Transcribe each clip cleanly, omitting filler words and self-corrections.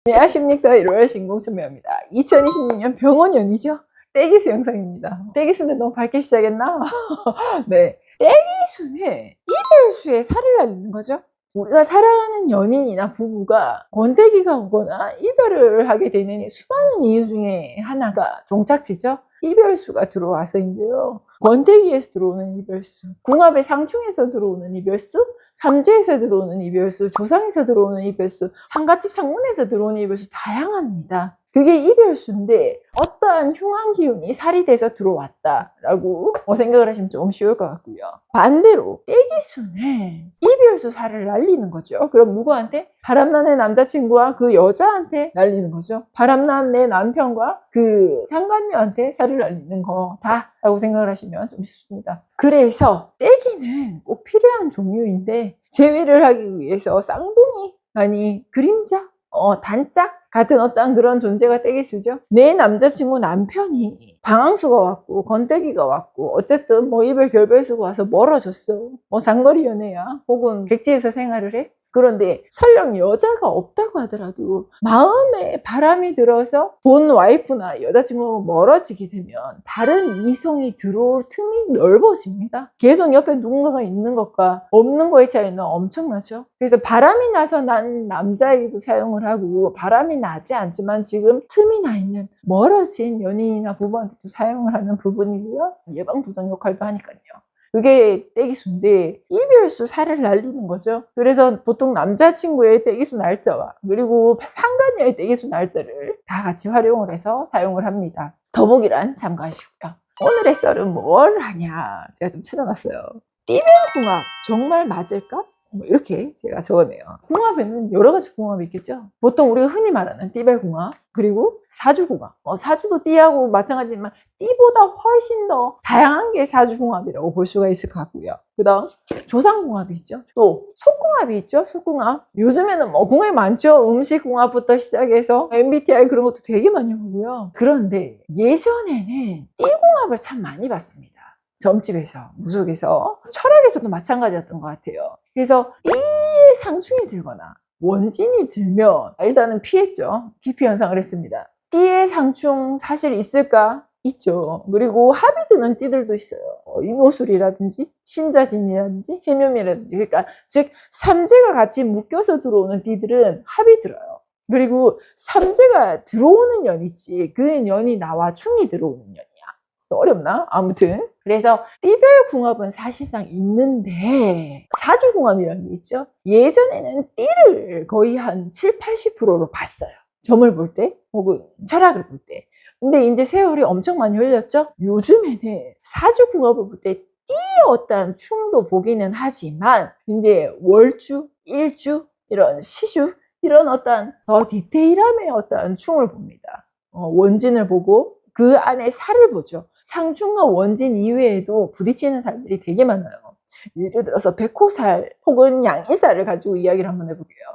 안녕하십니까. 1월 신공천명입니다. 2026년 병원연이죠. 떼기수 영상입니다. 떼기수는 너무 밝게 시작했나? 네. 떼기수는 이별수에 살을 날리는 거죠. 우리가 사랑하는 연인이나 부부가 권태기가 오거나 이별을 하게 되는 수많은 이유 중에 하나가 종착지죠. 이별수가 들어와서인데요. 권태기에서 들어오는 이별수, 궁합의 상충에서 들어오는 이별수, 삼재에서 들어오는 이별수, 조상에서 들어오는 이별수, 상가집 상문에서 들어오는 이별수 다양합니다. 그게 이별수인데 어떠한 흉한 기운이 살이 돼서 들어왔다라고 생각을 하시면 좀 쉬울 것 같고요. 반대로 떼기수는 이별수 살을 날리는 거죠. 그럼 누구한테? 바람난 내 남자친구와 그 여자한테 날리는 거죠. 바람난 내 남편과 그 상간녀한테 살을 날리는 거다라고 생각을 하시면 좀 쉽습니다. 그래서 떼기는 꼭 필요한 종류인데 제외를 하기 위해서 쌍둥이, 아니 그림자, 단짝 같은 어떤 그런 존재가 떼기수죠. 내 남자친구 남편이 방황수가 왔고 권태기가 왔고 어쨌든 이별 결별수가 와서 멀어졌어. 장거리 연애야 혹은 객지에서 생활을 해. 그런데 설령 여자가 없다고 하더라도 마음에 바람이 들어서 본 와이프나 여자친구가 멀어지게 되면 다른 이성이 들어올 틈이 넓어집니다. 계속 옆에 누군가가 있는 것과 없는 거의 차이는 엄청나죠. 그래서 바람이 나서 난 남자에게도 사용을 하고 바람이 나지 않지만 지금 틈이 나 있는 멀어진 연인이나 부부한테도 사용을 하는 부분이고요. 예방부정 역할도 하니까요. 그게 떼기수인데 이별수 살을 날리는 거죠. 그래서 보통 남자친구의 떼기수 날짜와 그리고 상간녀의 떼기수 날짜를 다 같이 활용을 해서 사용을 합니다. 더보기란 참고하시고요. 오늘의 썰은 뭘 하냐 제가 좀 찾아놨어요. 띠별궁합 정말 맞을까? 이렇게 제가 적었네요. 궁합에는 여러 가지 궁합이 있겠죠. 보통 우리가 흔히 말하는 띠별궁합, 그리고 사주궁합. 사주도 띠하고 마찬가지지만 띠보다 훨씬 더 다양한 게 사주궁합이라고 볼 수가 있을 것 같고요. 그 다음 조상궁합이 있죠. 또 속궁합이 있죠. 속궁합. 요즘에는 궁합이 많죠. 음식궁합부터 시작해서 MBTI 그런 것도 되게 많이 보고요. 그런데 예전에는 띠궁합을 참 많이 봤습니다. 점집에서, 무속에서, 철학에서도 마찬가지였던 것 같아요. 그래서 띠의 상충이 들거나 원진이 들면 일단은 피했죠. 기피 현상을 했습니다. 띠의 상충 사실 있을까? 있죠. 그리고 합이 드는 띠들도 있어요. 인호술이라든지 신자진이라든지 해묘미라든지, 그러니까 즉 삼재가 같이 묶여서 들어오는 띠들은 합이 들어요. 그리고 삼재가 들어오는 년이지 그 년이 나와 충이 들어오는 년이야. 어렵나? 아무튼 그래서 띠별궁합은 사실상 있는데 사주궁합이라는 게 있죠. 예전에는 띠를 거의 한 70~80%로 봤어요. 점을 볼 때 혹은 철학을 볼 때. 근데 이제 세월이 엄청 많이 흘렸죠. 요즘에는 사주궁합을 볼 때 띠의 어떤 충도 보기는 하지만 이제 월주, 일주, 이런 시주 이런 어떤 더 디테일함의 어떤 충을 봅니다. 원진을 보고 그 안에 살을 보죠. 상충과 원진 이외에도 부딪히는 살들이 되게 많아요. 예를 들어서 백호살 혹은 양이살을 가지고 이야기를 한번 해볼게요.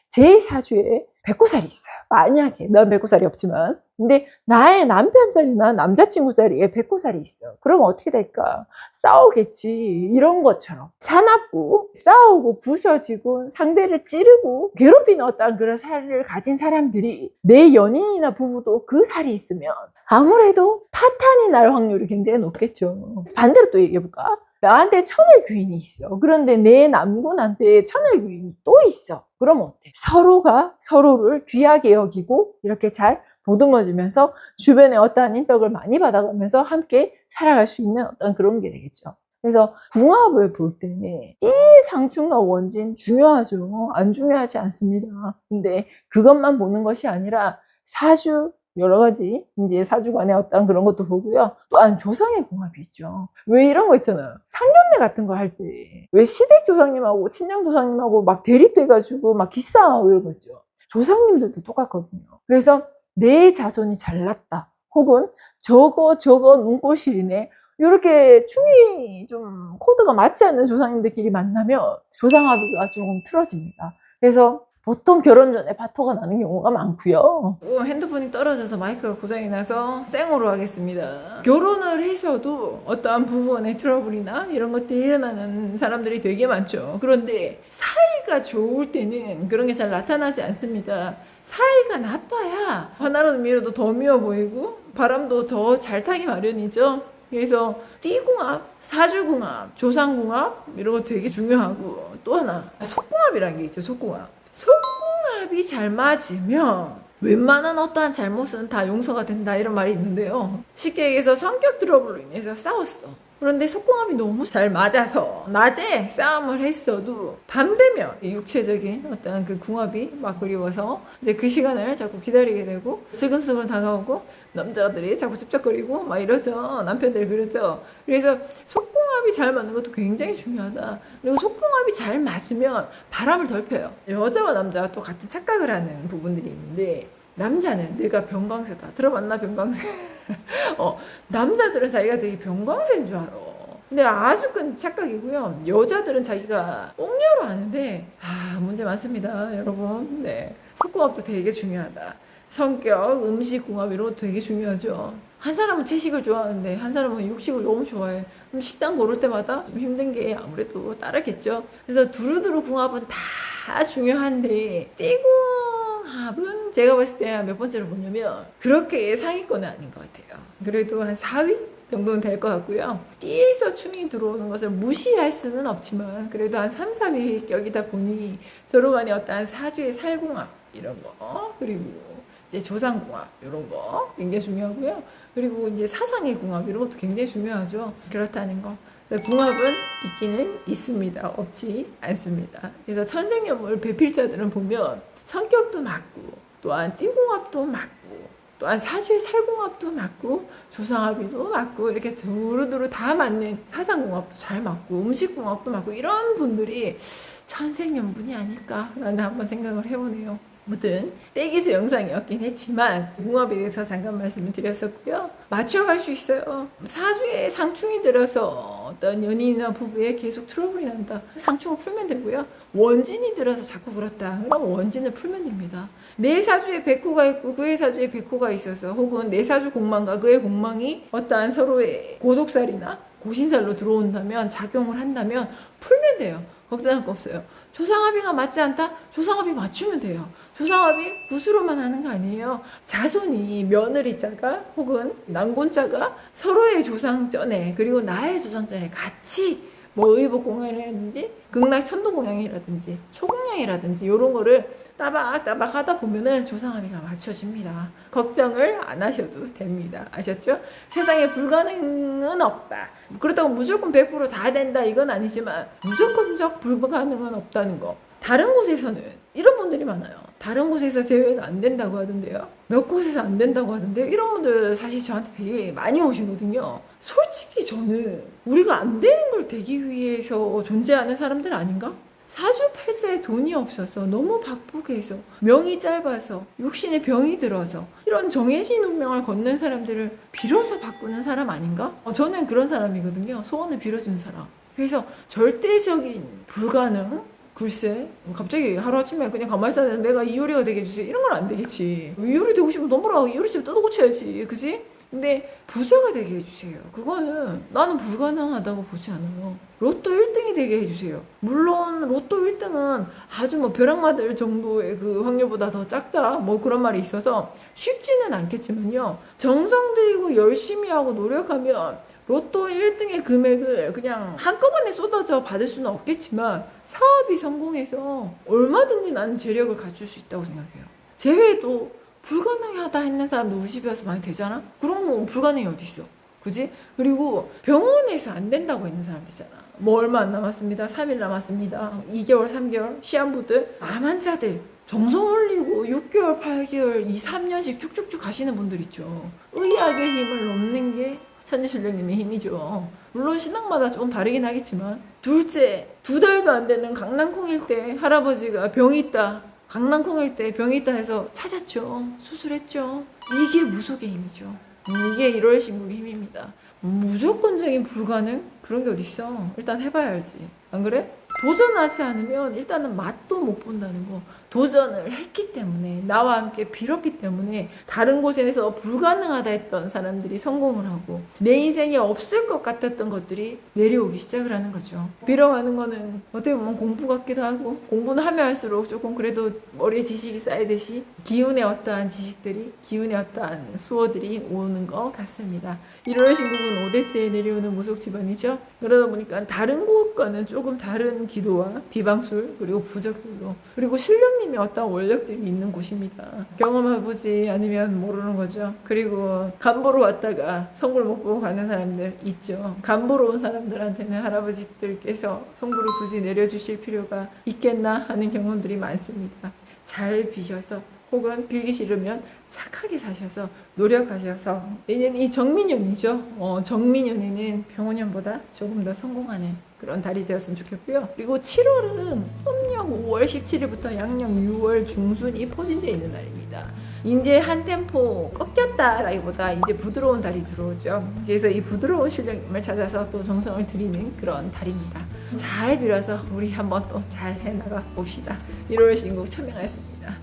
제 사주에 백호살이 있어요. 만약에 난 백호살이 없지만 근데 나의 남편 자리나 남자친구 자리에 백호살이 있어요. 그럼 어떻게 될까? 싸우겠지. 이런 것처럼 사납고 싸우고 부서지고 상대를 찌르고 괴롭히는 어떤 그런 살을 가진 사람들이 내 연인이나 부부도 그 살이 있으면 아무래도 파탄이 날 확률이 굉장히 높겠죠. 반대로 또 얘기해볼까? 나한테 천을귀인이 있어. 그런데 내 남군한테 천을귀인이 또 있어. 그럼 어때? 서로가 서로를 귀하게 여기고 이렇게 잘 보듬어주면서 주변에 어떠한 인덕을 많이 받아가면서 함께 살아갈 수 있는 어떤 그런 게 되겠죠. 그래서 궁합을 볼 때는 띠의 상충과 원진 중요하죠. 안 중요하지 않습니다. 근데 그것만 보는 것이 아니라 사주 여러 가지 이제 사주간의 어떤 그런 것도 보고요. 또한 조상의 궁합이 있죠. 왜 이런 거 있잖아요. 상견례 같은 거 할 때 왜 시댁 조상님하고 친정 조상님하고 막 대립돼가지고 막 기싸움하고 이런 거 있죠. 조상님들도 똑같거든요. 그래서 내 자손이 잘났다 혹은 저거 눈꼴실이네 이렇게 충이 좀 코드가 맞지 않는 조상님들끼리 만나면 조상합의가 조금 틀어집니다. 그래서 보통 결혼 전에 파토가 나는 경우가 많고요. 핸드폰이 떨어져서 마이크가 고장이 나서 생으로 하겠습니다. 결혼을 해서도 어떠한 부부간의 트러블이나 이런 것들이 일어나는 사람들이 되게 많죠. 그런데 사이가 좋을 때는 그런 게 잘 나타나지 않습니다. 사이가 나빠야 하나로 밀어도 더 미워 보이고 바람도 더 잘 타기 마련이죠. 그래서 띠궁합, 사주궁합, 조상궁합 이런 거 되게 중요하고 또 하나 속궁합이라는 게 있죠. 속궁합. 속궁합이 잘 맞으면 웬만한 어떠한 잘못은 다 용서가 된다 이런 말이 있는데요. 쉽게 얘기해서 성격 트러블로 인해서 싸웠어. 그런데 속궁합이 너무 잘 맞아서 낮에 싸움을 했어도 밤 되면 육체적인 어떤 그 궁합이 막 그리워서 이제 그 시간을 자꾸 기다리게 되고 슬근슬근 다가오고 남자들이 자꾸 찝쩍거리고 막 이러죠. 남편들이 그러죠. 그래서 속궁합이 잘 맞는 것도 굉장히 중요하다. 그리고 속궁합이 잘 맞으면 바람을 덜 펴요. 여자와 남자가 또 같은 착각을 하는 부분들이 있는데 남자는 내가 병광세다. 들어봤나 병광세? 남자들은 자기가 되게 병광세인 줄 알아. 근데 아주 큰 착각이고요. 여자들은 자기가 옥녀로 하는데 문제 많습니다, 여러분. 네, 속궁합도 되게 중요하다. 성격, 음식 궁합 이런 것도 되게 중요하죠. 한 사람은 채식을 좋아하는데 한 사람은 육식을 너무 좋아해. 그럼 식단 고를 때마다 좀 힘든 게 아무래도 따르겠죠. 그래서 두루두루 궁합은 다 중요한데 띠궁합은 제가 봤을 때 몇 번째로 보냐면 그렇게 상위권은 아닌 것 같아요. 그래도 한 4위 정도는 될 것 같고요. 띠에서 충이 들어오는 것을 무시할 수는 없지만 그래도 한 3, 4위 격이다 보니 서로 간에 어떠한 사주의 살궁합 이런 거 그리고 이제 조상궁합 이런 거 굉장히 중요하고요. 그리고 이제 사상의 궁합 이런 것도 굉장히 중요하죠. 그렇다는 거. 궁합은 있기는 있습니다. 없지 않습니다. 그래서 천생연분 배필자들은 보면 성격도 맞고 또한 띠궁합도 맞고 또한 사주의 살궁합도 맞고 조상합이도 맞고 이렇게 두루두루 다 맞는 사상궁합도 잘 맞고 음식궁합도 맞고 이런 분들이 천생연분이 아닐까라는 한번 생각을 해보네요. 아무튼 떼기수 영상이었긴 했지만 궁합에 대해서 잠깐 말씀을 드렸었고요. 맞춰갈 수 있어요. 사주에 상충이 들어서 어떤 연인이나 부부에 계속 트러블이 난다. 상충을 풀면 되고요. 원진이 들어서 자꾸 그렇다. 그럼 원진을 풀면 됩니다. 내 사주에 백호가 있고 그의 사주에 백호가 있어서 혹은 내 사주 공망과 그의 공망이 어떠한 서로의 고독살이나 고신살로 들어온다면 작용을 한다면 풀면 돼요. 걱정할 거 없어요. 조상합의가 맞지 않다? 조상합의 맞추면 돼요. 조상합의 붓으로만 하는 거 아니에요. 자손이 며느리자가 혹은 난곤자가 서로의 조상전에 그리고 나의 조상전에 같이 뭐 의복공양이라든지 극락천도공양이라든지 초공양이라든지 이런 거를 따박따박 하다 보면은 조상합의가 맞춰집니다. 걱정을 안 하셔도 됩니다. 아셨죠? 세상에 불가능은 없다. 그렇다고 무조건 100%다 된다 이건 아니지만 무조건적 불가능은 없다는 거. 다른 곳에서는 이런 분들이 많아요. 다른 곳에서 제외가 안 된다고 하던데요. 몇 곳에서 안 된다고 하던데요. 이런 분들 사실 저한테 되게 많이 오시거든요. 솔직히 저는 우리가 안 되는 걸 되기 위해서 존재하는 사람들 아닌가? 사주팔자에 돈이 없어서 너무 박복해서 명이 짧아서 육신에 병이 들어서 이런 정해진 운명을 걷는 사람들을 빌어서 바꾸는 사람 아닌가? 저는 그런 사람이거든요. 소원을 빌어준 사람. 그래서 절대적인 불가능? 글쎄 갑자기 하루아침에 그냥 가만히 있어야 되는데 내가 이효리가 되게 해주세요 이런 건 안 되겠지. 이효리 되고 싶으면 너무나 이효리 좀 뜯어고쳐야지. 그지? 근데 부자가 되게 해주세요. 그거는 나는 불가능하다고 보지 않아요. 로또 1등이 되게 해주세요. 물론 로또 1등은 아주 뭐 벼락맞을 정도의 그 확률보다 더 작다 뭐 그런 말이 있어서 쉽지는 않겠지만요. 정성 들이고 열심히 하고 노력하면 로또 1등의 금액을 그냥 한꺼번에 쏟아져 받을 수는 없겠지만 사업이 성공해서 얼마든지 나는 재력을 갖출 수 있다고 생각해요. 재회도 불가능하다 했는 사람도 우리 집에 와서 많이 되잖아? 그런 거 불가능이 어디 있어? 그지? 그리고 병원에서 안 된다고 했는 사람들 있잖아. 뭐 얼마 안 남았습니다. 3일 남았습니다. 2개월, 3개월 시한부들 암 환자들 정성 올리고 6개월, 8개월, 2, 3년씩 쭉쭉쭉 가시는 분들 있죠. 의학의 힘을 넘는 게 천지신령님의 힘이죠. 물론 신앙마다 좀 다르긴 하겠지만 둘째, 2달도 안 되는 강낭콩일 때 할아버지가 병이 있다. 강낭콩일 때 병이 있다 해서 찾았죠. 수술했죠. 이게 무속의 힘이죠. 이게 1월 신국의 힘입니다. 무조건적인 불가능? 그런 게 어딨어. 일단 해봐야 알지. 안 그래? 도전하지 않으면 일단은 맛도 못 본다는 거. 도전을 했기 때문에, 나와 함께 빌었기 때문에 다른 곳에서 불가능하다 했던 사람들이 성공을 하고 내 인생에 없을 것 같았던 것들이 내려오기 시작을 하는 거죠. 빌어가는 거는 어떻게 보면 공부 같기도 하고, 공부는 하면 할수록 조금 그래도 머리에 지식이 쌓이듯이 기운의 어떠한 지식들이, 기운의 어떠한 수어들이 오는 것 같습니다. 1월 신국은 5대째에 내려오는 무속 집안이죠. 그러다 보니까 다른 곳과는 조금 다른 기도와 비방술, 그리고 부적들로, 그리고 신령님의 어떤 원력들이 있는 곳입니다. 경험해보지 않으면 모르는 거죠. 그리고 간보러 왔다가 성불 못 보고 가는 사람들 있죠. 간보러 온 사람들한테는 할아버지들께서 성불을 굳이 내려주실 필요가 있겠나 하는 경험들이 많습니다. 잘 비셔서, 혹은 빌기 싫으면 착하게 사셔서 노력하셔서, 내년 이 정민년이죠. 정민년에는 병원년보다 조금 더 성공하는 그런 달이 되었으면 좋겠고요. 그리고 7월은 음력 5월 17일부터 양력 6월 중순이 포진되어 있는 날입니다. 이제 한 템포 꺾였다라기보다 이제 부드러운 달이 들어오죠. 그래서 이 부드러운 실력님을 찾아서 또 정성을 드리는 그런 달입니다. 잘 빌어서 우리 한번 또 잘 해나가 봅시다. 1월 신국 천명하였습니다.